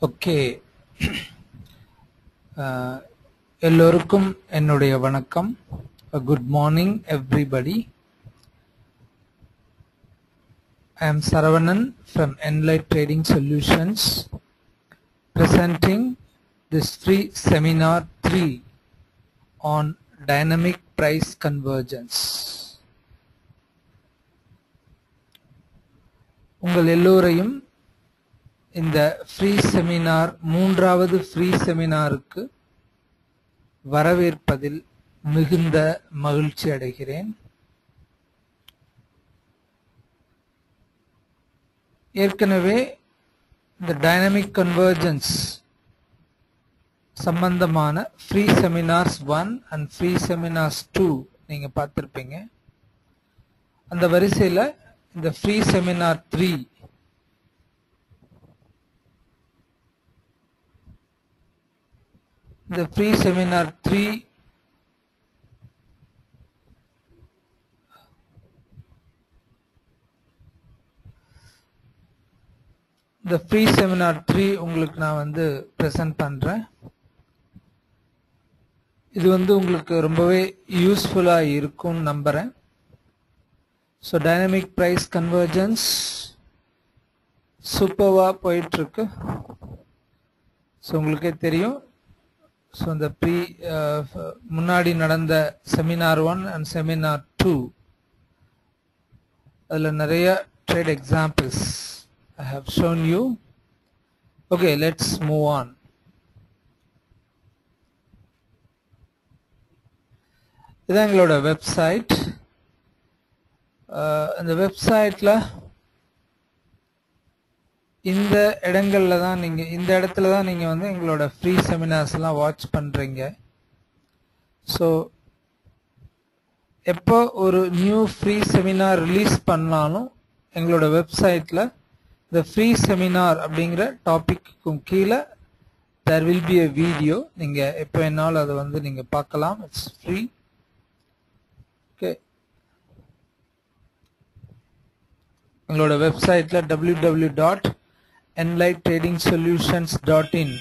Okay, எல்லோருக்கும் என்னுடைய வணக்கம். Good morning everybody. I am Saravanan from Enlight Trading Solutions, presenting this free seminar 3 on dynamic price convergence. உங்கள் எல்லோரையும் இந்த free seminar, மூன்றாவது ஃப்ரீ செமினாருக்கு வரவேற்பதில் மிகுந்த மகிழ்ச்சி அடைகிறேன். ஏற்கனவே இந்த டைனமிக் கன்வர்ஜென்ஸ் சம்பந்தமான free seminars 1 and free seminars 2 நீங்க பார்த்திருப்பீங்க. அந்த வரிசையில் இந்த free seminar 3 the free seminar 3 the free seminar 3 உங்களுக்கு நான் வந்து பிரசன்ட் பண்றேன். இது வந்து உங்களுக்கு ரொம்பவே யூஸ்ஃபுல்லா இருக்கும் நம்புறேன். ஸோ டைனமிக் பிரைஸ் கன்வர்ஜென்ஸ் சூப்பர்வா போயிட்டு இருக்கு. ஸோ உங்களுக்கே தெரியும். ஸோ இந்த முன்னாடி நடந்த செமினார் 1 அண்ட் செமினார் 2 அதில் நிறைய trade examples I have shown you. Okay, let's move on. இதான் எங்களோட வெப்சைட். இந்த வெப்சைட்டில் இந்த இடங்கள்ல தான் இந்த இடத்துல தான் நீங்கள் வந்து எங்களோட ஃப்ரீ செமினார்ஸ்லாம் வாட்ச் பண்ணுறீங்க. ஸோ எப்போ ஒரு நியூ ஃப்ரீ செமினார் ரிலீஸ் பண்ணாலும் எங்களோட வெப்சைட்டில் இந்த ஃப்ரீ செமினார் அப்படிங்கிற டாபிக்கும் கீழே there will be a video. நீங்கள் எப்போ வேணாலும் அதை வந்து நீங்கள் பார்க்கலாம். It's free. ஓகே, எங்களோட வெப்சைட்டில் www.enlighttradingsolutions.in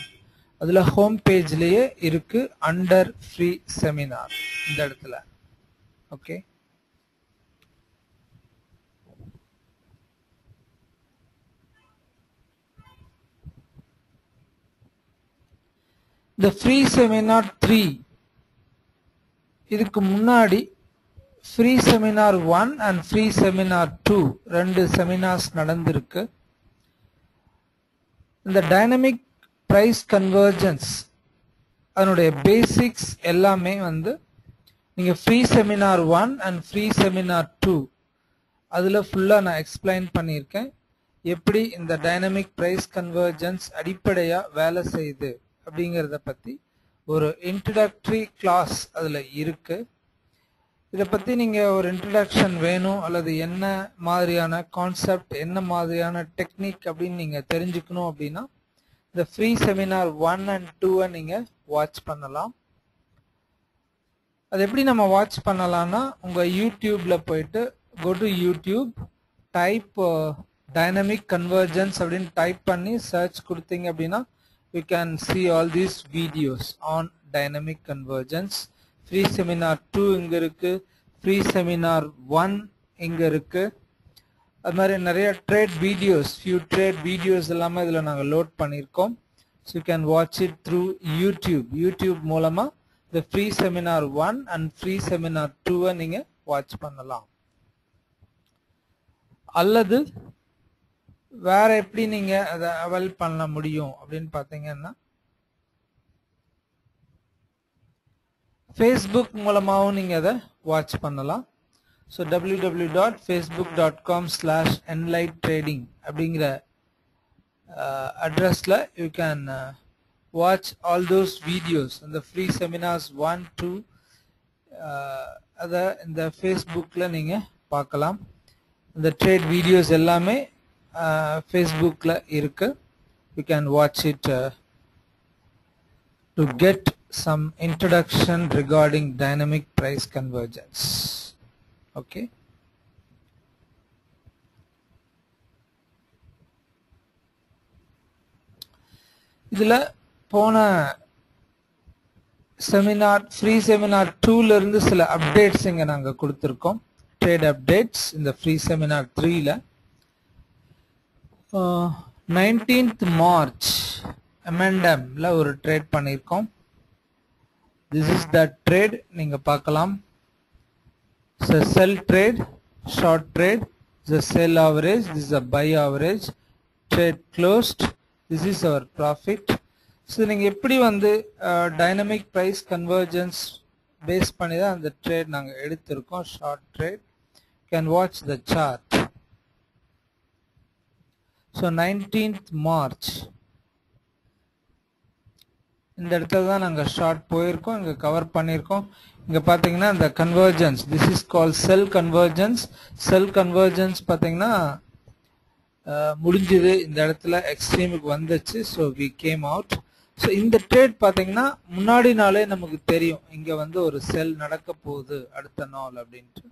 அதில் ஹோம் பேஜ்லேயே இருக்கு, அண்டர் ஃப்ரீ செமினார் இந்த இடத்துல. ஓகே, இந்த ஃப்ரீ செமினார் 3 இதுக்கு முன்னாடி free seminar 1 and free seminar 2 ரெண்டு செமினார்ஸ் நடந்திருக்கு. இந்த டைனமிக் பிரைஸ் கன்வர்ஜென்ஸ் அதனுடைய பேசிக்ஸ் எல்லாமே வந்து நீங்கள் free seminar 1 and free seminar 2 அதில் ஃபுல்லாக நான் எக்ஸ்பிளைன் பண்ணியிருக்கேன். எப்படி இந்த டைனமிக் பிரைஸ் கன்வர்ஜென்ஸ் அடிப்படையாக வேலை செய்யுது அப்படிங்கிறத பற்றி ஒரு இன்ட்ரடக்டரி கிளாஸ் அதில் இருக்கு. இதை பற்றி நீங்கள் ஒரு இன்ட்ரடக்ஷன் வேணும் அல்லது என்ன மாதிரியான கான்செப்ட், என்ன மாதிரியான டெக்னிக் அப்படின்னு நீங்கள் தெரிஞ்சுக்கணும் அப்படின்னா இந்த ஃப்ரீ செமினார் 1 அண்ட் 2 நீங்கள் வாட்ச் பண்ணலாம். அது எப்படி நம்ம வாட்ச் பண்ணலாம்னா, உங்கள் யூடியூப்பில் போயிட்டு go to YouTube, type dynamic convergence அப்படின்னு டைப் பண்ணி சர்ச் கொடுத்தீங்க அப்படின்னா you can see all these videos on dynamic convergence. Free seminar 2 இங்க இருக்கு, free seminar 1 இங்க இருக்கு. அது மாதிரி நிறைய trade videos, few trade videos எல்லாமே இதில் நாங்கள் லோட் பண்ணியிருக்கோம். So you can watch it through YouTube. YouTube மூலமா the free seminar 1 and free seminar 2 நீங்கள் வாட்ச் பண்ணலாம். அல்லது வேற எப்படி நீங்க அதை அவைல் பண்ண முடியும் அப்படின்னு பார்த்தீங்கன்னா, ஃபேஸ்புக் மூலமாகவும் நீங்க அதை வாட்ச் பண்ணலாம். ஸோ www.facebook.com/enlighttrading அப்படிங்கிற அட்ரஸ்ல you can watch all those videos. இந்த ஃப்ரீ செமினார்ஸ் 1, 2 அதை இந்த ஃபேஸ்புக்கில் நீங்க பார்க்கலாம். இந்த ட்ரேட் வீடியோஸ் எல்லாமே ஃபேஸ்புக்கில் இருக்கு. You can watch it to get some introduction regarding dynamic price convergence. Okay, இதுல போன செமினார் ஃப்ரீ செமினார் 2ல இருந்து சில அப்டேட்ஸ் இங்க நாங்க கொடுத்திருக்கோம். ட்ரேட் அப்டேட்ஸ் இந்த ஃப்ரீ செமினார் 3ல 19th March M&Mல ஒரு ட்ரேட் பண்ணிருக்கோம். This is that trade. நீங்க பார்க்கலாம். It's a sell trade, short trade. It's a sell average. This is a buy average. Trade closed. This is our profit. So நீங்க எப்படி வந்து dynamic price convergence base பண்ணி தான் அந்த trade நாங்க எடுத்திருக்கோம். Short trade. Can watch the chart. So 19th March இந்த இடத்துல தான் நாங்க ஷார்ட் போயிருக்கோம். இங்க கவர் பண்ணிருக்கோம். இங்க பாத்தீங்கன்னா இந்த convergence, this is called sell convergence. Sell convergence பாத்தீங்கன்னா முடிஞ்சது. இந்த இடத்துல எக்ஸ்ட்ரீமுக்கு வந்துச்சு. So we came out. So இந்த ட்ரேட் பாத்தீங்கன்னா முன்னாடி நாளே நமக்கு தெரியும் இங்க வந்து ஒரு செல் நடக்க போகுது அடுத்த நாள் அப்படின்ட்டு.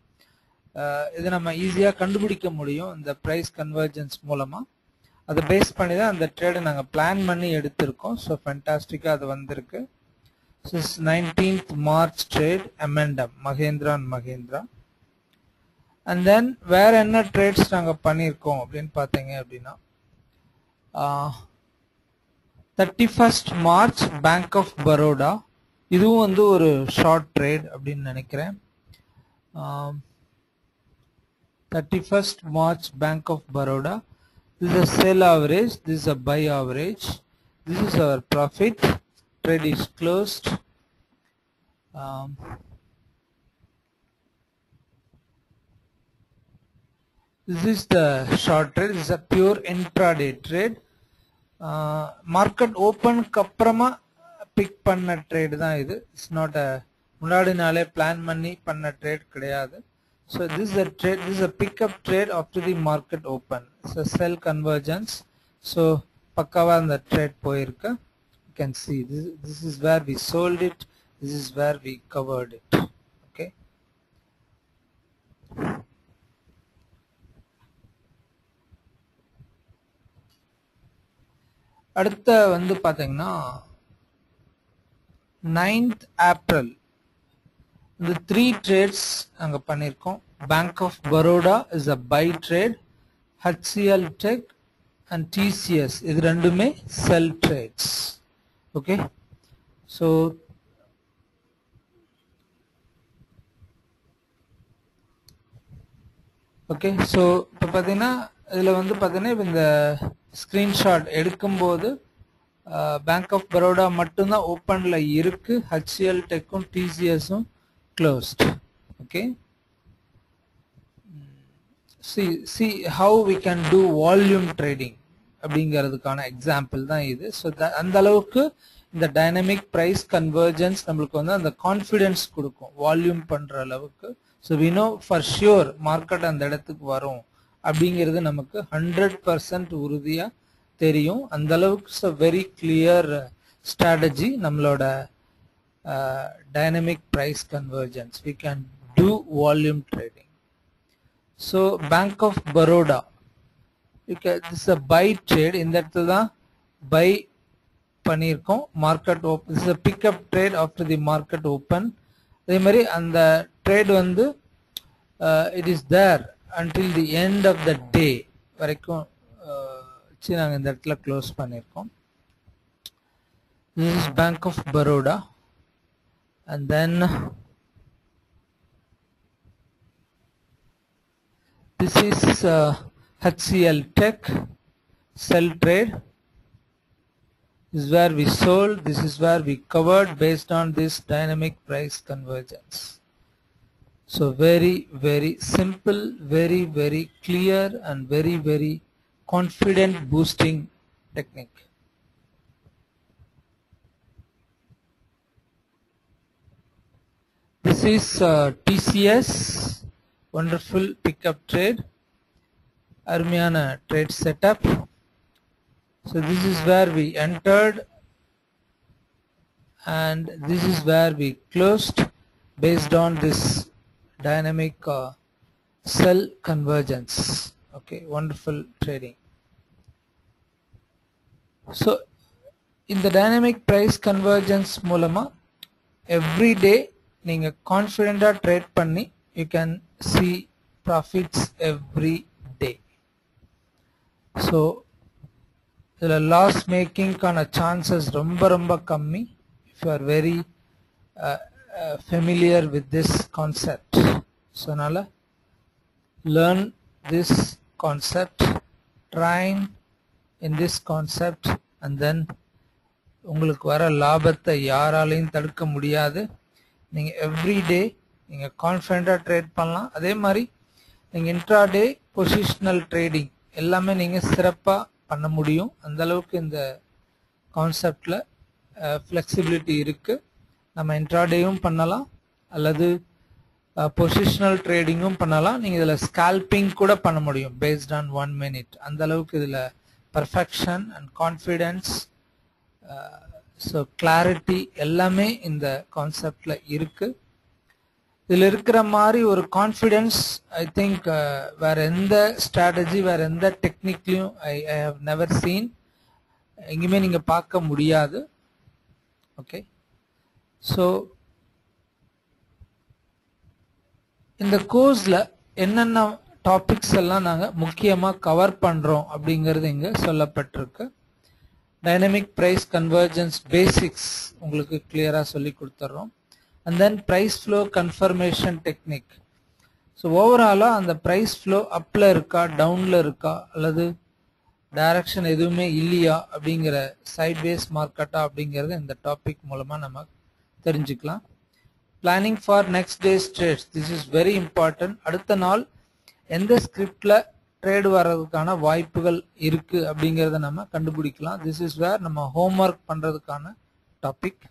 இதை நம்ம ஈஸியா கண்டுபிடிக்க முடியும் இந்த பிரைஸ் கன்வர்ஜென்ஸ் மூலமா. அதை பேஸ் பண்ணி தான் அந்த ட்ரேடை நாங்கள் பிளான் பண்ணி எடுத்திருக்கோம். ஸோ ஃபேண்டாஸ்டிக்காக அது வந்திருக்கு. So 19th March trade M&M Mahindra and Mahindra. And then வேற என்ன ட்ரேட்ஸ் நாங்கள் பண்ணியிருக்கோம் அப்படின்னு பார்த்தீங்க அப்படின்னா 31st March bank of Baroda. இதுவும் வந்து ஒரு ஷார்ட் ட்ரேட் அப்படின்னு நினைக்கிறேன். 31st March Bank of Baroda. This is a sell average. This is a buy average. This is our profit. Trade is closed. This is the short trade. This is a pure intraday trade. Market open கப்புறமா pick பண்ண trade தான் இது. It's not a முன்னாடி நாளே plan பண்ணி பண்ண trade கிடையாது. So this is a trade. This is a pickup trade after the market open. It's a sell convergence. So pakkawa and the trade poirukku. You can see this is where we sold it. This is where we covered it. Okay. அடுத்த வந்து பாத்தீங்கன்னா 9th April இந்த 3 trades நாங்க பண்ணிருக்கோம். Bank of Baroda is a buy trade. HCL Tech and TCS இது ரெண்டுமே sell trades. Okay. So okay. So இப்போ பாத்தீங்கன்னா இதுல வந்து பாத்தீங்கன்னா இந்த ஸ்கிரீன்ஷாட் எடுக்கும்போது பேங்க் ஆஃப் பரோடா மட்டும்தான் ஓப்பன்ல இருக்கு. HCL டெக்கும் டிசிஎஸும் closed. Okay. See how we can do volume trading அப்படிங்கிறதுக்கான எக்ஸாம்பிள் தான் இது. ஸோ அந்த அளவுக்கு இந்த டைனமிக் பிரைஸ் கன்வர்ஜென்ஸ் நம்மளுக்கு வந்து அந்த கான்ஃபிடென்ஸ் கொடுக்கும் வால்யூம் பண்ற அளவுக்கு. So we know for sure market அந்த இடத்துக்கு வரும் அப்படிங்கிறது நமக்கு 100% உறுதியா தெரியும். அந்த அளவுக்கு வெரி கிளியர் ஸ்ட்ராட்டஜி நம்மளோட dynamic price convergence. We can do volume trading. So Bank of Baroda, this is a buy trade. In that buy பண்ணிருக்கோம். Market open. This is a pickup trade after the market open. அதே மாதிரி அந்த trade வந்து it is there until the end of the day வரைக்கும் நாங்க இந்த இடத்துல close பண்ணிருக்கோம். This is Bank of Baroda. And then this is HCL Tech sell trade. This is where we sold. This is where we covered based on this dynamic price convergence. So very simple, very clear and very confident boosting technique. This is TCS, wonderful pickup trade, அருமையான trade setup. So this is where we entered and this is where we closed based on this dynamic sell convergence. Okay, wonderful trading. So இந்த dynamic price convergence மூலமா every day நீங்க கான்ஃபிடென்ட்டா trade பண்ணி you can see profits every day. So இதுல loss மேக்கிங்கான chances ரொம்ப கம்மி if you are very familiar with this concept. So அதனால learn this concept, train in this concept, and then உங்களுக்கு வர லாபத்தை யாராலையும் தடுக்க முடியாது. நீங்க எவ்ரி டே நீங்க கான்ஃபிடென்ட்டா ட்ரேட் பண்ணலாம். அதே மாதிரி நீங்க இன்ட்ராடே பொசிஷனல் ட்ரேடிங் எல்லாமே நீங்க சிறப்பா பண்ண முடியும். அந்த அளவுக்கு இந்த கான்செப்ட்ல ஃப்ளெக்சிபிலிட்டி இருக்கு. நம்ம இன்ட்ராடேயும் பண்ணலாம் அல்லது பொசிஷனல் ட்ரேடிங்கும் பண்ணலாம். நீங்க இதுல ஸ்கால்பிங் கூட பண்ண முடியும் பேஸ்ட் ஆன் 1 minute. அந்த அளவுக்கு இதுல perfection and confidence, so clarity எல்லாமே இந்த கான்செப்ட்ல இருக்கு. இதுல இருக்கிற மாதிரி ஒரு கான்ஃபிடன்ஸ் ஐ திங்க் வேற எந்த ஸ்ட்ராட்டஜி வேற எந்த டெக்னிக்லயும் ஐ ஹவ் நெவர் சீன், எங்கேயுமே நீங்க பார்க்க முடியாது. ஓகே, ஸோ இந்த கோர்ஸ்ல என்னென்ன டாபிக்ஸ் எல்லாம் நாங்க முக்கியமா கவர் பண்றோம் அப்படிங்கிறது இங்க சொல்லப்பட்டிருக்கு. டைனமிக் பிரைஸ் கன்வர்ஜென்ஸ் பேசிக்ஸ் உங்களுக்கு கிளியரா சொல்லி கொடுத்துறோம். and then price flow confirmation technique. So ஓவராலாக அந்த ப்ரைஸ் ஃப்ளோ அப்பில் இருக்கா டவுனில் இருக்கா அல்லது டைரக்ஷன் எதுவுமே இல்லையா அப்படிங்கிற சைட்வேஸ் மார்க்கெட்டா அப்படிங்கிறத இந்த டாபிக் மூலமாக நம்ம தெரிஞ்சுக்கலாம். Planning for next days trades, this is very important. அடுத்த நாள் எந்த ஸ்கிரிப்டில் ட்ரேடு வர்றதுக்கான வாய்ப்புகள் இருக்குது அப்படிங்கிறத நம்ம கண்டுபிடிக்கலாம். திஸ் இஸ் வேர் நம்ம ஹோம்ஒர்க் பண்ணுறதுக்கான டாபிக்.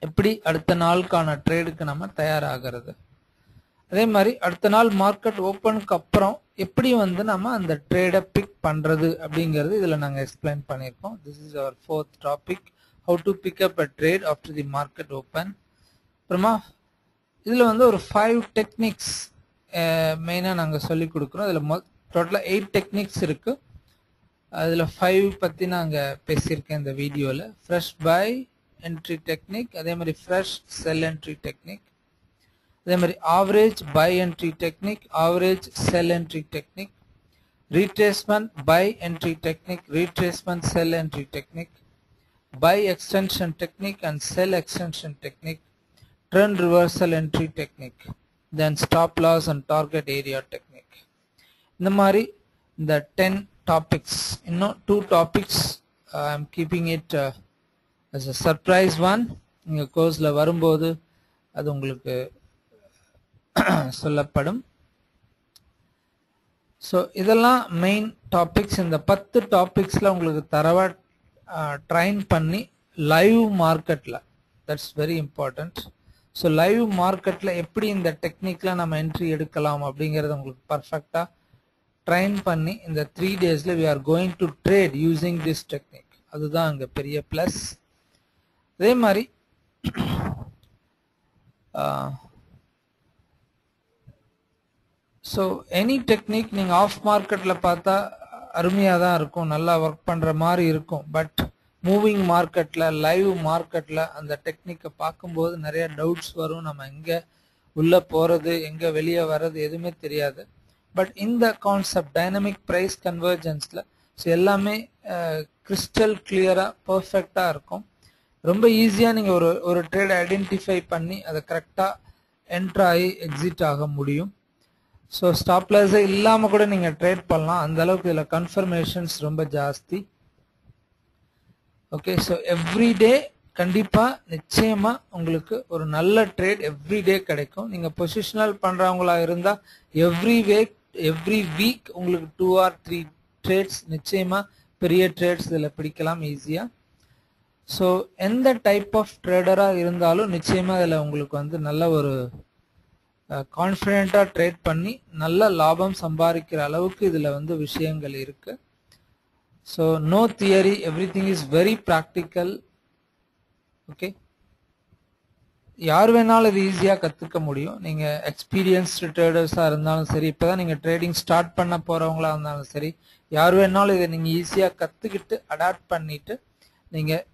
எப்படி அடுத்த நாளுக்கான ட்ரேடுக்கு நம்ம தயாராகிறது, அதே மாதிரி அடுத்த நாள் மார்க்கெட் ஓப்பனுக்கு அப்புறம் எப்படி நம்ம அந்த ட்ரேடை பிக் பண்றது அப்படிங்கிறது இதுல நாங்க எக்ஸ்பிளைன் பண்ணியிருக்கோம். This is our 4th topic, how to pick up a trade after the market open. அப்புறமா இதுல ஒரு 5 டெக்னிக்ஸ் மெயினா நாங்க சொல்லி கொடுக்குறோம். இதுல டோட்டலா 8 டெக்னிக்ஸ் இருக்கு. அதுல 5 பத்தி நாங்க பேசியிருக்கேன் இந்த வீடியோல. ஃப்ரெஷ் பை என்ட்ரி டெக்னிக், அதே மாதிரி ஃப்ரெஷ் செல் என்ட்ரி டெக்னிக், அதே மாதிரி average buy entry technique, average sell entry technique, retracement buy entry technique, retracement sell entry technique, buy extension technique and sell extension technique, trend reversal entry technique, then stop loss and target area technique. இந்த மாதிரி இந்த 10 topics, இன்னும் 2 topics I am keeping it as a surprise one. நீங்க கோர்ஸ்ல வரும்போது அது உங்களுக்கு சொல்லப்படும். So இதெல்லாம் மெயின் டாபிக்ஸ். இந்த 10 டாபிக்ஸ்ல உங்களுக்கு தரவா ட்ரைன் பண்ணி லைவ் மார்க்கெட்ல, that's very important. So live மார்க்கெட்ல எப்படி இந்த டெக்னிக்ல நம்ம என்ட்ரி எடுக்கலாம் அப்படிங்கறத உங்களுக்கு பர்ஃபெக்டா ட்ரைன் பண்ணி இந்த 3 daysல we are going to trade using this technique. அதுதான் அங்க பெரிய பிளஸ். அதே மாதிரி ஸோ எனி டெக்னிக் நீங்கள் ஆஃப் மார்க்கெட்டில் பார்த்தா அருமையாக தான் இருக்கும், நல்லா ஒர்க் பண்ணுற மாதிரி இருக்கும். பட் மூவிங் மார்க்கெட்டில், லைவ் மார்க்கெட்டில் அந்த டெக்னிக்கை பார்க்கும்போது நிறைய டவுட்ஸ் வரும். நம்ம எங்கே உள்ளே போகிறது, எங்கே வெளியே வர்றது எதுவுமே தெரியாது. பட் இந்த கான்செப்ட் டைனமிக் ப்ரைஸ் கன்வர்ஜென்ஸில் ஸோ எல்லாமே கிறிஸ்டல் கிளியராக பர்ஃபெக்டாக இருக்கும். ரொம்ப ஈஸியாக நீங்கள் ஒரு ட்ரேடை ஐடென்டிஃபை பண்ணி அதை கரெக்டாக என்ட்ரு ஆகி எக்ஸிட் ஆக முடியும். ஸோ ஸ்டாப் லாஸே இல்லாமல் கூட நீங்கள் ட்ரேட் பண்ணலாம், அந்த அளவுக்கு இதில் கன்ஃபர்மேஷன்ஸ் ரொம்ப ஜாஸ்தி. ஓகே, ஸோ எவ்ரிடே கண்டிப்பாக நிச்சயமாக உங்களுக்கு ஒரு நல்ல ட்ரேட் எவ்ரிடே கிடைக்கும். நீங்கள் பொசிஷனல் பண்ணுறவங்களா இருந்தால் எவ்ரி வீக் உங்களுக்கு 2 or 3 ட்ரேட்ஸ் நிச்சயமாக பெரிய ட்ரேட்ஸ் இதில் பிடிக்கலாம் ஈஸியாக. ஸோ எந்த டைப் ஆஃப் ட்ரேடராக இருந்தாலும் நிச்சயமாக இதில் உங்களுக்கு நல்ல ஒரு கான்ஃபிடென்ட்டாக ட்ரேட் பண்ணி நல்ல லாபம் சம்பாதிக்கிற அளவுக்கு இதில் விஷயங்கள் இருக்கு. So no theory, everything is very practical. Okay, யார் வேணாலும் இது ஈஸியாக கற்றுக்க முடியும். நீங்கள் எக்ஸ்பீரியன்ஸ்டு ட்ரேடர்ஸாக இருந்தாலும் சரி, இப்போ தான் நீங்கள் ட்ரேடிங் ஸ்டார்ட் பண்ண போகிறவங்களா இருந்தாலும் சரி, யார் வேணாலும் இதை நீங்கள் ஈஸியாக கற்றுக்கிட்டு அடாப்ட் பண்ணிட்டு நீங்கள்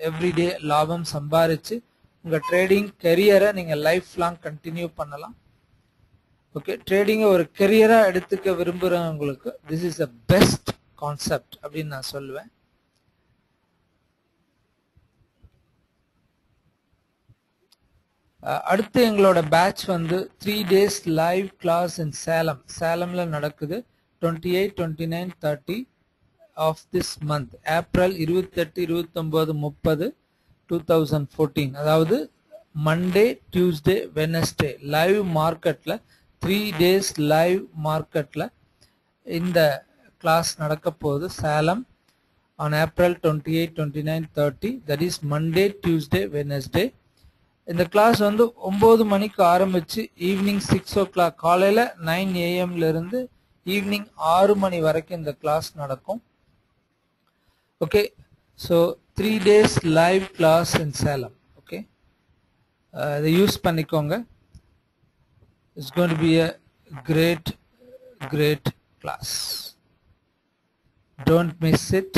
எவ்ரிடே லாபம் சம்பாரிச்சு உங்க ட்ரேடிங் கெரியரை நீங்க லைஃப் லாங் கண்டினியூ பண்ணலாம். ஓகே, ட்ரேடிங்கை ஒரு கெரியரா எடுத்துக்க விரும்புறவங்களுக்கு this is the best concept அப்படின்னு நான் சொல்லுவேன். அடுத்து எங்களோட பேட்ச் வந்து 3 days லைவ் கிளாஸ் இன் சேலம்ல நடக்குது. 28, 29, 30 ஆஃப் திஸ் மந்த், ஏப்ரல் 28, 29, 30, 2014. அதாவது மண்டே, டியூஸ்டே, வெனஸ்டே லைவ் மார்க்கெட்ல 3 days லைவ் மார்க்கெட்ல இந்த கிளாஸ் நடக்க போகுது Salem on April 28, 29, 30. That is Monday, Tuesday, Wednesday. இந்த கிளாஸ் வந்து 9 மணிக்கு ஆரம்பிச்சு ஈவினிங் 6 o'clock, காலையில 9 AM இருந்து ஈவினிங் 6 மணி வரைக்கும் இந்த கிளாஸ் நடக்கும். Okay, so 3 days live class in Salem. Okay, இதை யூஸ் பண்ணிக்கோங்க. It's going to be a great class. Don't miss it.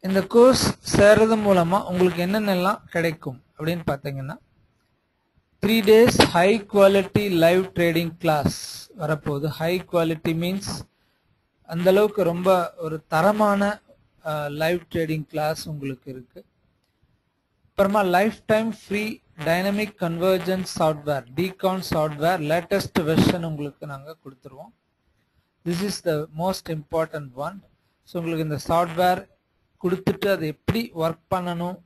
இந்த கோர்ஸ் சேர்றது மூலமா உங்களுக்கு என்னென்னலாம் கிடைக்கும் அப்படின்னு பார்த்தீங்கன்னா, 3 days high quality live trading class வரப்போகுது. ஹை குவாலிட்டி மீன்ஸ் அந்த அளவுக்கு ரொம்ப ஒரு தரமான லைவ் ட்ரேடிங் கிளாஸ் உங்களுக்கு இருக்கு. அப்புறமா lifetime free dynamic convergence software, Dicon software latest version உங்களுக்கு நாங்கள் கொடுத்துருவோம். This is the most important one. So உங்களுக்கு இந்த சாஃப்ட்வேர் கொடுத்துட்டு அது எப்படி ஒர்க் பண்ணணும்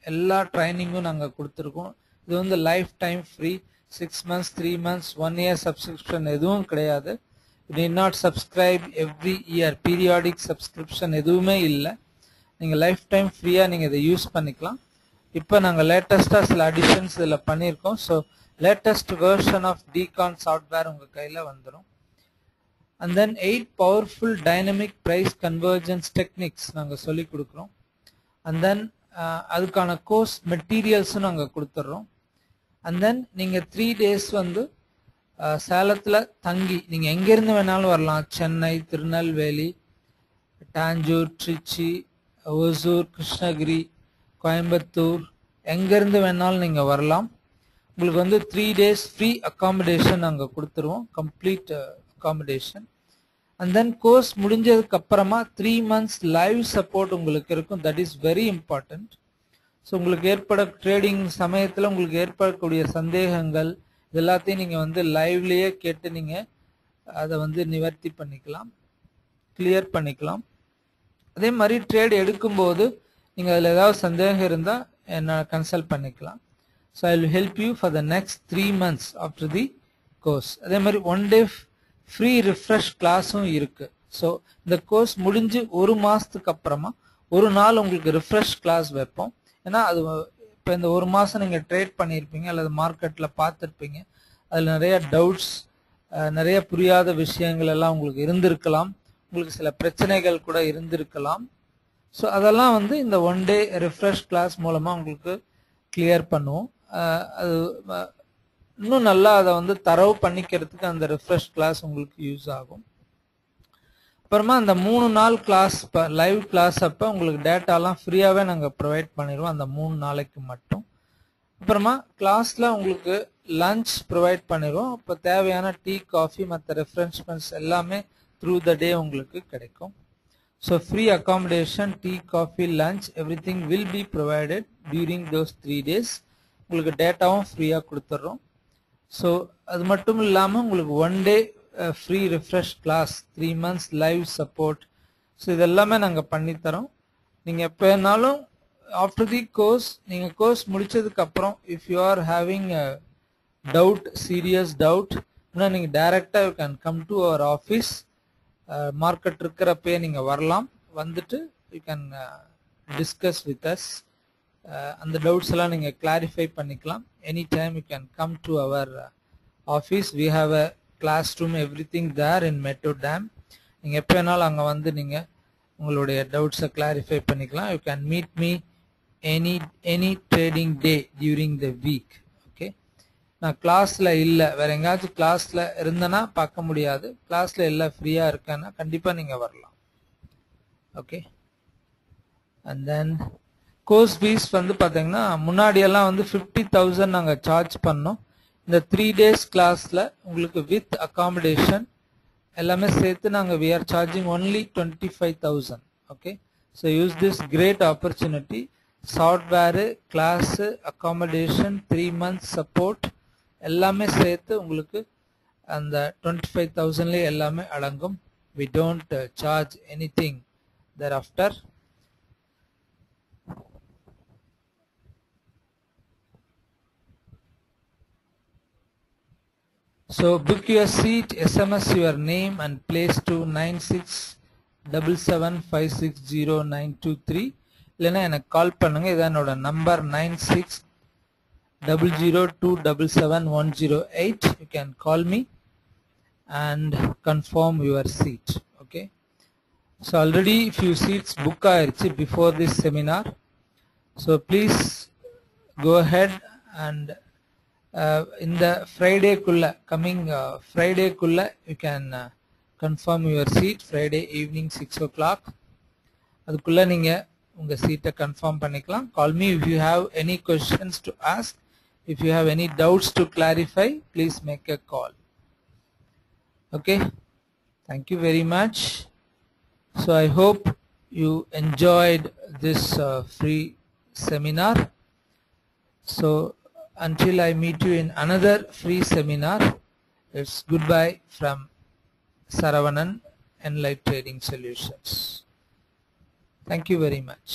எல்லா ட்ரைனிங்கும் நாங்கள் கொடுத்துருக்கோம். இது வந்து life time free. 6 months, 3 months, 1 year subscription எதுவும் கிடையாது. You need not subscribe every year, periodic subscription எதுவுமே இல்லை. நீங்கள் லைஃப் டைம் ஃப்ரீயாக நீங்கள் இதை யூஸ் பண்ணிக்கலாம். இப்போ நாங்கள் லேட்டஸ்ட்டாக சில அடிஷன்ஸ் இதில் பண்ணியிருக்கோம். So latest version of Dicon software உங்கள் கையில் வந்துடும். And then 8 powerful dynamic price convergence techniques நாங்கள் சொல்லிக் கொடுக்குறோம். அண்ட் தென் அதுக்கான கோர்ஸ் மெட்டீரியல்ஸும் நாங்கள் கொடுத்துட்றோம். அண்ட் தென் நீங்கள் 3 days வந்து சேலத்தில் தங்கி நீங்கள் எங்கேருந்து வேணாலும் வரலாம். சென்னை, திருநெல்வேலி, டாஞ்சூர், திருச்சி, ஒசூர், கிருஷ்ணகிரி, கோயம்புத்தூர், எங்கேருந்து வேணாலும் நீங்கள் வரலாம். உங்களுக்கு வந்து 3 days ஃப்ரீ அக்காமடேஷன் நாங்கள் கொடுத்துருவோம், complete accommodation. And then course முடிஞ்சதுக்கு அப்புறமா 3 months லைவ் சப்போர்ட் உங்களுக்கு இருக்கும். That is very important. So உங்களுக்கு ட்ரேடிங் சமயத்தில் உங்களுக்கு ஏற்படக்கூடிய சந்தேகங்கள் இது எல்லாத்தையும் நீங்கள் வந்து லைவ்லேயே கேட்டு நீங்கள் அதை வந்து நிவர்த்தி பண்ணிக்கலாம், கிளியர் பண்ணிக்கலாம். அதே மாதிரி ட்ரேட் எடுக்கும்போது நீங்கள் அதில் ஏதாவது சந்தேகம் இருந்தால் என்ன கன்சல்ட் பண்ணிக்கலாம். So I will help you for the next 3 months after the course. அதே மாதிரி 1 day ஃப்ரீ ரிஃப்ரெஷ் கிளாஸும் இருக்கு. ஸோ இந்த கோர்ஸ் முடிஞ்சு 1 மாதத்துக்கு அப்புறமா ஒரு நாள் உங்களுக்கு ரிஃப்ரெஷ் கிளாஸ் வைப்போம். ஏன்னா அது இப்போ இந்த 1 மாதம் நீங்கள் ட்ரேட் பண்ணியிருப்பீங்க அல்லது மார்க்கெட்டில் பார்த்துருப்பீங்க. அதில் நிறைய டவுட்ஸ், நிறைய புரியாத விஷயங்கள் எல்லாம் உங்களுக்கு இருந்திருக்கலாம். உங்களுக்கு சில பிரச்சனைகள் கூட இருந்திருக்கலாம். ஸோ அதெல்லாம் வந்து இந்த 1 day ரிஃப்ரெஷ் கிளாஸ் மூலமாக உங்களுக்கு கிளியர் பண்ணுவோம். அது இன்னும் நல்லா அதை வந்து தரவு பண்ணிக்கிறதுக்கு அந்த ரிஃப்ரெஷ் கிளாஸ் உங்களுக்கு யூஸ் ஆகும். அப்புறமா அந்த 3 நாள் கிளாஸ் லைவ் கிளாஸ் அப்போ உங்களுக்கு டேட்டாலாம் ஃப்ரீயாகவே நாங்கள் ப்ரொவைட் பண்ணிடுவோம் அந்த 3 நாளைக்கு மட்டும். அப்புறமா கிளாஸில் உங்களுக்கு லஞ்ச் ப்ரொவைட் பண்ணிடுவோம். இப்போ தேவையான டீ, காஃபி, மற்ற ரெஃப்ரெஷ்மெண்ட்ஸ் எல்லாமே த்ரூ த டே உங்களுக்கு கிடைக்கும். So free accommodation, tea, coffee, lunch everything will be provided during those 3 days. உங்களுக்கு டேட்டாவும் ஃப்ரீயாக கொடுத்துட்றோம். ஸோ அது மட்டும் இல்லாமல் உங்களுக்கு 1 day free refresh class, 3 months live support. So இதெல்லாமே நாங்கள் பண்ணித்தரோம். நீங்கள் எப்போ வேணாலும் ஆஃப்டர் தி கோர்ஸ், நீங்கள் கோர்ஸ் முடிச்சதுக்கப்புறம் if you are having doubt, serious doubt, இன்னும் நீங்கள் டைரெக்டாக you can come to our office. Market இருக்கிறப்பே நீங்கள் வரலாம், வந்துட்டு you can discuss with us. அந்த டவுட்ஸ் எல்லாம் நீங்கள் கிளாரிஃபை பண்ணிக்கலாம். Any time you can come to our office. We have a classroom, everything there in metro dam. நீங்கள் எப்போ வேணாலும் அங்கே வந்து நீங்கள் உங்களுடைய டவுட்ஸை கிளாரிஃபை பண்ணிக்கலாம். You can meet me any trading day during the week. Okay, நான் கிளாஸில் இல்லை, வேறு எங்கேயாச்சும் கிளாஸில் இருந்தேன்னா பார்க்க முடியாது, கிளாஸில் எல்லாம் ஃப்ரீயாக இருக்கேன்னா கண்டிப்பாக நீங்கள் வரலாம். Okay. And then course fees வந்து பார்த்தீங்கன்னா முன்னாடியெல்லாம் வந்து 50,000 நாங்கள் சார்ஜ் பண்ணோம். இந்த 3 days கிளாஸில் உங்களுக்கு வித் அகாமடேஷன் எல்லாமே சேர்த்து நாங்கள் we are charging only 25,000. Okay. So use this great opportunity. Software, class, accommodation, 3 months support எல்லாமே சேர்த்து உங்களுக்கு அந்த 25,000லேயே எல்லாமே அடங்கும். we don't charge anything thereafter. So book your seat, SMS your name and place to 9677560923. இல்லைன்னா எனக்கு கால் பண்ணுங்க. இதான் என்னோட number 9600277108. You can call me and confirm your seat. Okay. So already few seats book ஆயிருச்சு before this seminar. So please go ahead and இந்த ஃப்ரைடேக்குள்ள coming ஃப்ரைடேக்குள்ள you can confirm your seat. Friday evening 6 o'clock அதுக்குள்ள நீங்க உங்க சீட்டை confirm பண்ணிக்கலாம். Call me if you have any questions to ask. If you have any doubts to clarify, please make a call. Okay. Thank you very much. So I hope you enjoyed this free seminar. So until I meet you in another free seminar, it's goodbye from Saravanan, Enlight Trading Solutions. Thank you very much.